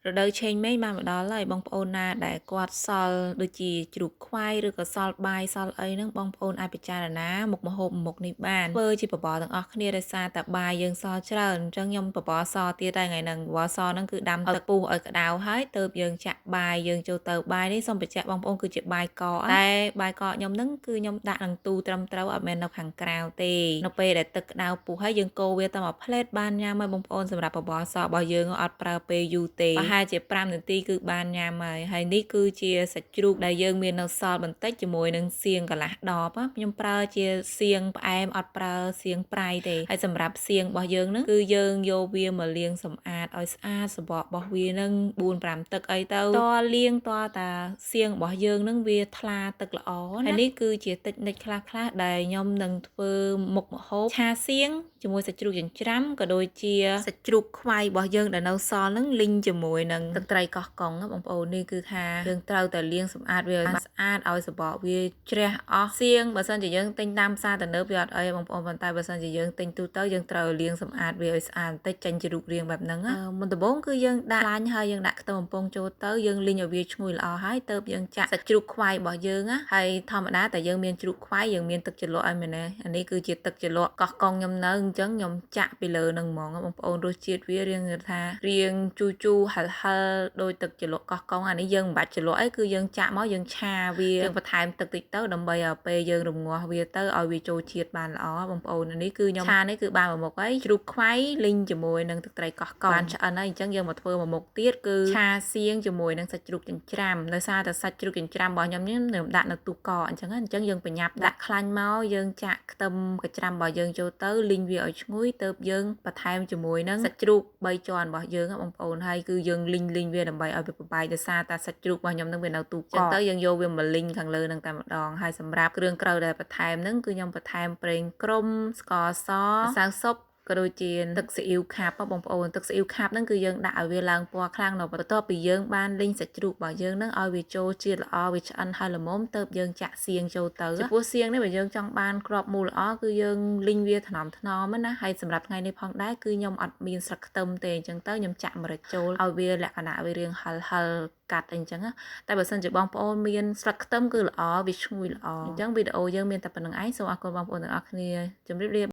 រដូវឆេងម៉េងបានមកដល់ហើយបងប្អូនណាដែលគាត់សល់ដូចជាជ្រូកខ្វៃឬក៏សល់បាយសល់អីហ្នឹងបងប្អូនអាចពិចារណាមុខម្ហូបមុខនេះបានធ្វើជាបបរទាំងអស់គ្នាដោយសារតែបាយយើងសល់ច្រើនអញ្ចឹងខ្ញុំបបរសទៀតហើយថ្ងៃហ្នឹងបបរសហ្នឹងគឺដាំទឹកពុះឲ្យក្តៅហើយទើបយើងចាក់បាយយើងចូលទៅបាយនេះសូមបញ្ជាក់បងប្អូនគឺជាបាយកកតែបាយកកខ្ញុំហ្នឹងគឺខ្ញុំដាក់នឹងទូត្រឹមត្រូវអត់មែននៅខាងក្រៅទេនៅពេលដែលទឹកក្តៅពុះហើយយើងកូរវាទៅមួយផ្លេតបានញ៉ាំហើយបងប្អូនសម្រាប់បបរសរបស់យើងអត់ប្រើពេលយូរទេប្រហែលជា5នាទីគឺបានញ៉ាំហើយនេះគឺជាសាច់ជ្រូកដែលយើងមាននៅសល់បន្តិចជាមួយនឹងសៀងកន្លះដបខ្ញុំប្រើជាសៀងផ្អែមអត់ប្រើសៀងប្រៃទេហើយសម្រាប់សៀងរបស់យើងហ្នឹងគឺយើងយកវាមកលាងសម្អាតឲ្យស្អាតសបករបស់វាហ្នឹង4-5ទឹកអីទៅតលាងតតាសៀងរបស់យើងហ្នឹងវាថ្លាទឹកល្អហើយនេះគឺជាតិចនិចខ្លះដែលខ្ញុំនឹងធ្វើមុខម្ហូបឆាសៀងជាមួយសាច់ជ្រូកចិញ្ច្រាំក៏ដូចជាសាច់ជ្រូកខ្វៃរបស់យើងដែលនៅសល់ហ្នឹងលីងជាមួយនឹងទឹកត្រីកោះកុងបងប្អូននេះគឺថាយើងត្រូវតែលាងសម្អាតវាឲ្យបានស្អាតឲ្យសបកវាជ្រះអស់សៀងបើសិនជាយើងទិញតាមផ្សារទំនើបវាអត់អីបងប្អូនប៉ុន្តែបើសិនជាយើងទិញទូទៅយើងត្រូវលាងសម្អាតវាឲ្យស្អាតបន្តិចចេញជារូបរាងបែបហ្នឹងមុនដំបូងគឺយើងដាក់ឡាញ់ហើយយើងដាក់ខ្ទឹមបំពងចូលទៅយើងលីងឲ្យវាឈ្ងុយល្អហើយទៅយើងចាក់សាច់ជ្រូកខ្វៃរបស់យើងហើយធម្មតាតែយើងមានជ្រូកខ្វៃយើងមានទឹកជ្រលក់ឲ្យមែនទេអានេះគឺជាទឹកជ្រលក់កោះកុងខ្ញុំនៅអញ្ចឹងខ្ញុំចាក់ពីលើនឹងហ្មងបងប្អូនរសជាតិវារៀងថារៀងជូរជូរហិលហិលដោយទឹកជ្រលក់កោះកុងអានេះយើងមិនបាច់ជ្រលក់អីគឺយើងចាក់មកយើងឆាវាយើងបន្ថែមទឹកតិចទៅដើម្បីឲ្យពេលយើងរំងាស់វាទៅឲ្យវាចូលជាតិបានល្អបងប្អូននេះគឺខ្ញុំឆានេះគឺបានមួយមុខហើយជ្រូកខ្វៃលីងជាមួយនឹងទឹកត្រីកោះកុងបានឆ្អិនហើយអញ្ចឹងយើងមកធ្វើមួយមុខទៀតគឺឆាសៀងជាមួយនឹងសាច់ជ្រូកចិញ្ច្រាំដោយសារតែសាច់ជ្រូកចិញ្ច្រាំរបស់ខ្ញុំខ្ញុំដាក់នៅទូកកអញ្ចឹងយើងប្រញាប់ដាក់ខ្លាញ់មកយើងចាក់ខ្ទឹមកញ្ច្រាំរបស់យើងចូលទៅលីងវាឲ្យឈ្ងុយទៅយើងបន្ថែមជាមួយនឹងសាច់ជ្រូក3ជាន់របស់យើងបងប្អូនហើយគឺយើងលីងវាដើម្បីឲ្យវាប្របាយដោយសារតែសាច់ជ្រូករបស់ខ្ញុំនឹងវានៅទូកកអញ្ចឹងទៅយើងយកវាមកលីងខាងលើនឹងតែម្ដងហើយសម្រាប់គ្រឿងក្រៅដែលបន្ថែមហ្នឹងគឺខ្ញុំបន្ថែមប្រេងក្រុំស្ករសម្សៅស៊ុបក៏ដូចជាទឹកស៊ីអ៊ីវខាប់បងប្អូនទឹកស៊ីអ៊ីវខាប់ហ្នឹងគឺយើងដាក់ឲ្យវាឡើងពណ៌ខ្លាំងនៅបន្ទាប់ពីយើងបានលីងសាច់ជ្រូករបស់យើងហ្នឹងឲ្យវាចូលជាតិល្អវាឆ្អិនហើយល្មមទៅយើងចាក់សៀងចូលទៅចំពោះសៀងនេះបើយើងចង់បានក្របមូលល្អគឺយើងលីងវាថ្នមណាហើយសម្រាប់ថ្ងៃនេះផងដែរគឺខ្ញុំអត់មានស្លឹកខ្ទឹមទេអញ្ចឹងទៅខ្ញុំចាក់ម្រេចចូលឲ្យវាលក្ខណៈវារៀងហិលកាត់អីអញ្ចឹងតែបើសិនជាបងប្អូនមានស្លឹកខ្ទឹមគឺល្អវាឈ្ងុយល្អអញ្ចឹងវីដេអូយើងមានតែប៉ុណ្្នឹងឯងសូមអរគុណបងប្អូនទាំងអស់គ្នាជម្រាបលា